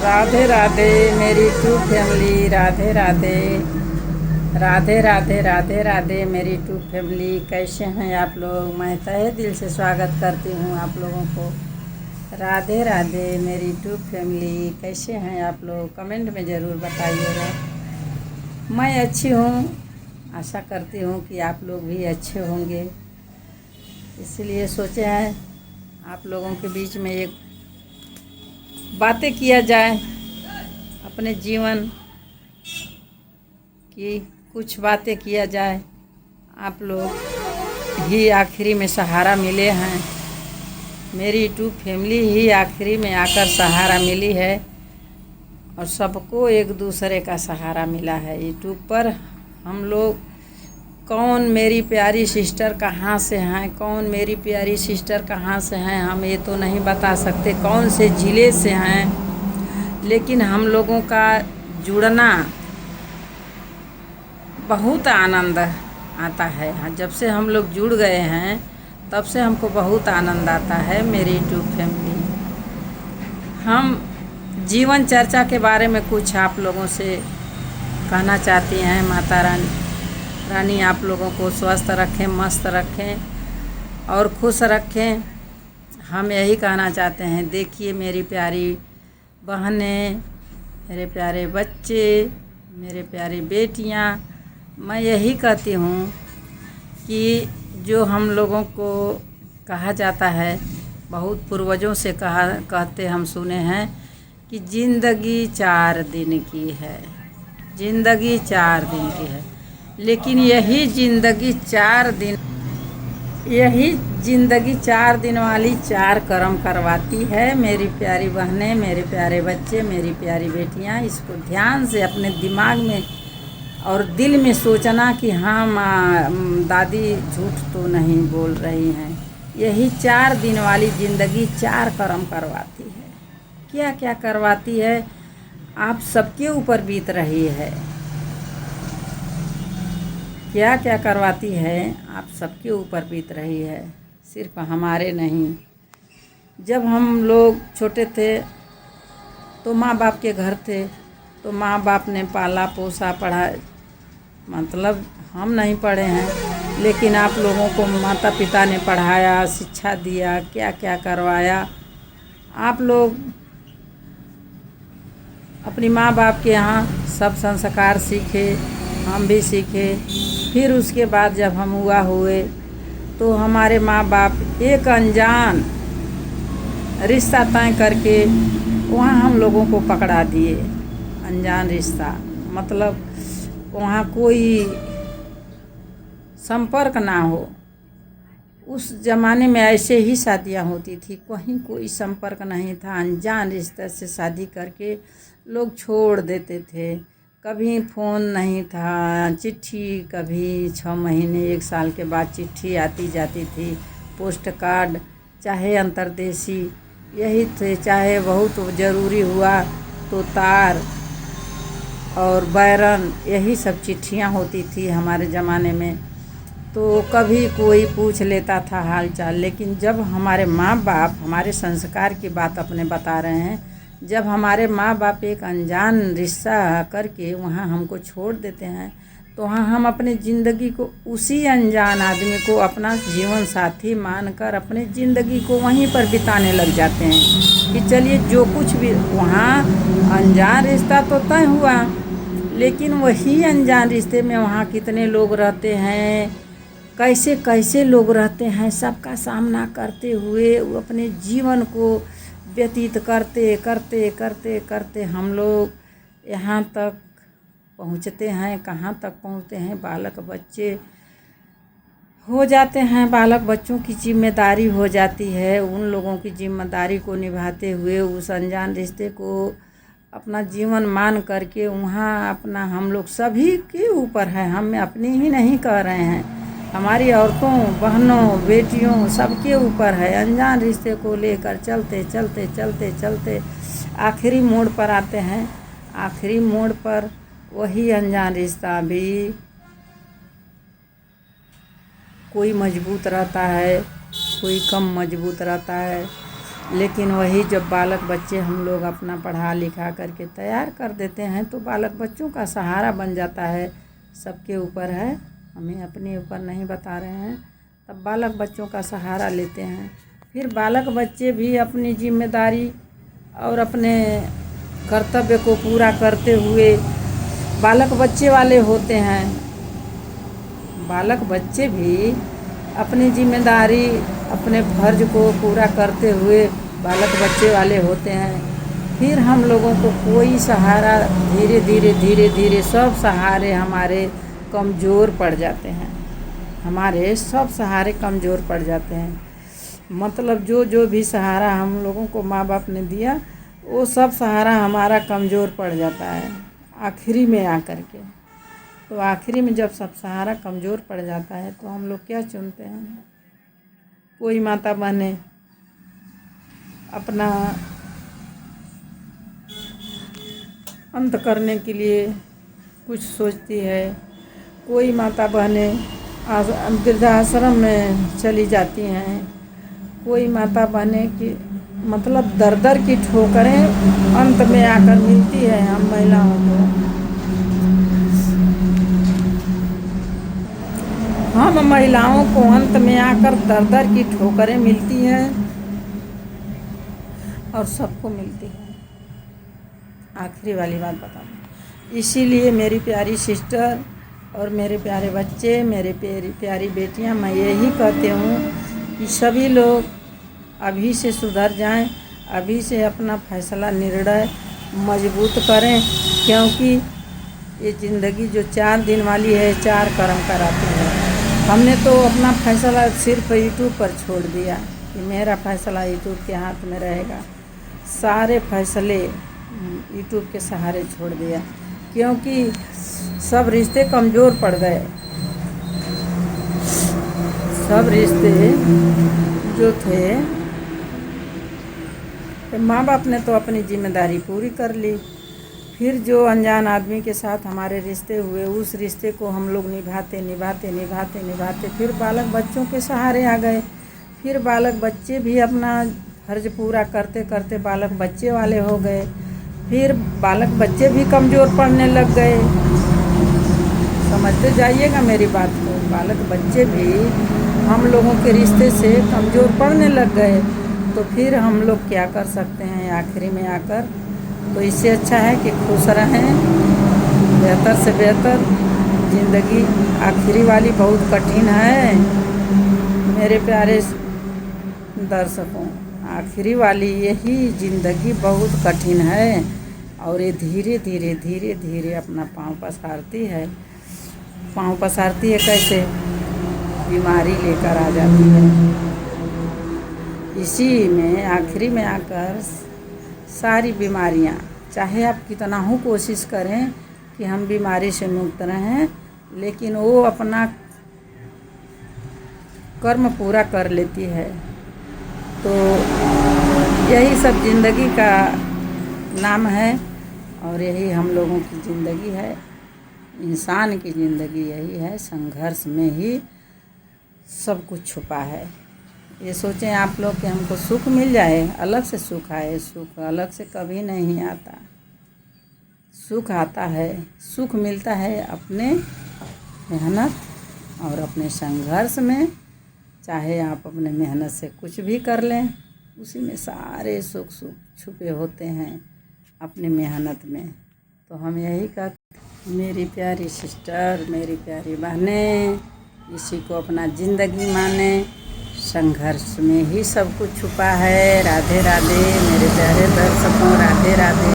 राधे राधे मेरी to family. Radhe Radhe Radhe Radhe Radhe Radhe मेरी to family. कैसे हैं आप लोग? मैं तहे दिल से स्वागत करती हूँ आप लोगों को। राधे राधे मेरी टू फैमिली। कैसे हैं आप लोग? कमेंट में ज़रूर बताइएगा। मैं अच्छी हूँ, आशा करती हूँ कि आप लोग भी अच्छे होंगे। इसलिए सोचे हैं आप लोगों के बीच में एक बातें किया जाए, अपने जीवन की कुछ बातें किया जाए। आप लोग ही आखिरी में सहारा मिले हैं, मेरी टू फैमिली ही आखिरी में आकर सहारा मिली है और सबको एक दूसरे का सहारा मिला है। यूट्यूब पर हम लोग कौन मेरी प्यारी सिस्टर कहाँ से हैं, कौन मेरी प्यारी सिस्टर कहाँ से हैं, हम ये तो नहीं बता सकते कौन से ज़िले से हैं, लेकिन हम लोगों का जुड़ना बहुत आनंद आता है। जब से हम लोग जुड़ गए हैं तब से हमको बहुत आनंद आता है। मेरी यूट्यूब फैमिली, हम जीवन चर्चा के बारे में कुछ आप लोगों से कहना चाहती हैं। माता रानी आप लोगों को स्वस्थ रखें, मस्त रखें और खुश रखें। हम यही कहना चाहते हैं। देखिए मेरी प्यारी बहनें, मेरे प्यारे बच्चे, मेरे प्यारी बेटियां, मैं यही कहती हूँ कि जो हम लोगों को कहा जाता है, बहुत पूर्वजों से कहते हम सुने हैं कि ज़िंदगी 4 दिन की है, ज़िंदगी 4 दिन की है। लेकिन यही ज़िंदगी 4 दिन वाली 4 कर्म करवाती है। मेरी प्यारी बहनें, मेरे प्यारे बच्चे, मेरी प्यारी बेटियां, इसको ध्यान से अपने दिमाग में और दिल में सोचना कि हाँ दादी झूठ तो नहीं बोल रही हैं। यही 4 दिन वाली ज़िंदगी 4 कर्म करवाती है। क्या क्या करवाती है आप सबके ऊपर बीत रही है। क्या क्या करवाती है आप सबके ऊपर बीत रही है, सिर्फ हमारे नहीं। जब हम लोग छोटे थे तो माँ बाप के घर थे, तो माँ बाप ने पाला पोसा पढ़ा, मतलब हम नहीं पढ़े हैं, लेकिन आप लोगों को माता पिता ने पढ़ाया, शिक्षा दिया, क्या क्या करवाया। आप लोग अपनी माँ बाप के यहाँ सब संस्कार सीखे, हम भी सीखे। फिर उसके बाद जब हम हुए तो हमारे माँ बाप एक अनजान रिश्ता तय करके वहाँ हम लोगों को पकड़ा दिए। अनजान रिश्ता मतलब वहाँ कोई संपर्क ना हो। उस ज़माने में ऐसे ही शादियाँ होती थी, कहीं कोई संपर्क नहीं था। अनजान रिश्ते से शादी करके लोग छोड़ देते थे। कभी फ़ोन नहीं था, चिट्ठी कभी 6 महीने 1 साल के बाद चिट्ठी आती जाती थी, पोस्ट कार्ड, चाहे अंतर्देशी यही थे। चाहे बहुत ज़रूरी हुआ तो तार और बैरन, यही सब चिट्ठियाँ होती थी हमारे ज़माने में। तो कभी कोई पूछ लेता था हाल चाल। लेकिन जब हमारे माँ बाप, हमारे संस्कार की बात अपने बता रहे हैं, जब हमारे माँ बाप एक अनजान रिश्ता करके वहाँ हमको छोड़ देते हैं, तो वहाँ हम अपनी ज़िंदगी को उसी अनजान आदमी को अपना जीवन साथी मानकर अपनी ज़िंदगी को वहीं पर बिताने लग जाते हैं कि चलिए जो कुछ भी। वहाँ अनजान रिश्ता तो तय हुआ, लेकिन वही अनजान रिश्ते में वहाँ कितने लोग रहते हैं, कैसे कैसे लोग रहते हैं, सबका सामना करते हुए वो अपने जीवन को व्यतीत करते करते करते करते हम लोग यहाँ तक पहुँचते हैं। कहाँ तक पहुँचते हैं? बालक बच्चे हो जाते हैं। बालक बच्चों की जिम्मेदारी हो जाती है। उन लोगों की जिम्मेदारी को निभाते हुए उस अनजान रिश्ते को अपना जीवन मान करके वहाँ अपना हम लोग सभी के ऊपर है, हम अपनी ही नहीं कह रहे हैं, हमारी औरतों, बहनों, बेटियों सबके ऊपर है। अनजान रिश्ते को लेकर चलते चलते चलते चलते आखिरी मोड़ पर आते हैं। आखिरी मोड़ पर वही अनजान रिश्ता भी कोई मजबूत रहता है, कोई कम मजबूत रहता है, लेकिन वही जब बालक बच्चे हम लोग अपना पढ़ा लिखा करके तैयार कर देते हैं तो बालक बच्चों का सहारा बन जाता है। सबके ऊपर है, हमें अपने ऊपर नहीं बता रहे हैं। तब बालक बच्चों का सहारा लेते हैं। फिर बालक बच्चे भी अपनी जिम्मेदारी और अपने कर्तव्य को पूरा करते हुए बालक बच्चे वाले होते हैं। बालक बच्चे भी अपनी जिम्मेदारी अपने फर्ज को पूरा करते हुए बालक बच्चे वाले होते हैं। फिर हम लोगों को कोई सहारा धीरे धीरे सब सहारे हमारे कमज़ोर पड़ जाते हैं। हमारे सब सहारे कमज़ोर पड़ जाते हैं। मतलब जो भी सहारा हम लोगों को माँ बाप ने दिया वो सब सहारा हमारा कमज़ोर पड़ जाता है आखिरी में आकर के। तो आखिरी में जब सब सहारा कमज़ोर पड़ जाता है तो हम लोग क्या चुनते हैं? कोई माता बहनें अपना अंत करने के लिए कुछ सोचती है। कोई माता बहनें वृद्धाश्रम में चली जाती हैं। कोई माता बहनें की मतलब दर की ठोकरें अंत में आकर मिलती है हम महिलाओं को। हम महिलाओं को अंत में आकर दर की ठोकरें मिलती हैं और सबको मिलती है। आखिरी वाली बात बता दूँ, इसीलिए मेरी प्यारी सिस्टर और मेरे प्यारे बच्चे, मेरे प्यारी बेटियां, मैं यही कहती हूँ कि सभी लोग अभी से सुधर जाएं, अभी से अपना फैसला निर्णय मजबूत करें, क्योंकि ये ज़िंदगी जो 4 दिन वाली है 4 कर्म कराती है। हमने तो अपना फैसला सिर्फ यूट्यूब पर छोड़ दिया कि मेरा फैसला यूट्यूब के हाथ में रहेगा। सारे फैसले यूट्यूब के सहारे छोड़ दिया क्योंकि सब रिश्ते कमज़ोर पड़ गए। सब रिश्ते जो थे तो माँ बाप ने तो अपनी जिम्मेदारी पूरी कर ली। फिर जो अनजान आदमी के साथ हमारे रिश्ते हुए उस रिश्ते को हम लोग निभाते फिर बालक बच्चों के सहारे आ गए। फिर बालक बच्चे भी अपना फर्ज पूरा करते करते बालक बच्चे वाले हो गए। फिर बालक बच्चे भी कमज़ोर पड़ने लग गए। समझते जाइएगा मेरी बात को। बालक बच्चे भी हम लोगों के रिश्ते से कमज़ोर पड़ने लग गए। तो फिर हम लोग क्या कर सकते हैं आखिरी में आकर? तो इससे अच्छा है कि खुश रहें, बेहतर से बेहतर ज़िंदगी। आखिरी वाली बहुत कठिन है मेरे प्यारे दर्शकों, आखिरी वाली यही ज़िंदगी बहुत कठिन है और ये धीरे धीरे अपना पाँव पसारती है। पाँव पसारती है कैसे? बीमारी लेकर आ जाती है। इसी में आखिरी में आकर सारी बीमारियां, चाहे आप कितना ही कोशिश करें कि हम बीमारी से मुक्त रहें, लेकिन वो अपना कर्म पूरा कर लेती है। तो यही सब ज़िंदगी का नाम है और यही हम लोगों की ज़िंदगी है। इंसान की ज़िंदगी यही है, संघर्ष में ही सब कुछ छुपा है। ये सोचें आप लोग कि हमको सुख मिल जाए, अलग से सुख आए, सुख अलग से कभी नहीं आता। सुख आता है, सुख मिलता है अपने मेहनत और अपने संघर्ष में। चाहे आप अपने मेहनत से कुछ भी कर लें, उसी में सारे सुख छुपे होते हैं अपनी मेहनत में। तो हम यही कहते, मेरी प्यारी सिस्टर, मेरी प्यारी बहनें, इसी को अपना ज़िंदगी माने। संघर्ष में ही सब कुछ छुपा है। राधे राधे मेरे प्यारे दर्शकों, राधे राधे।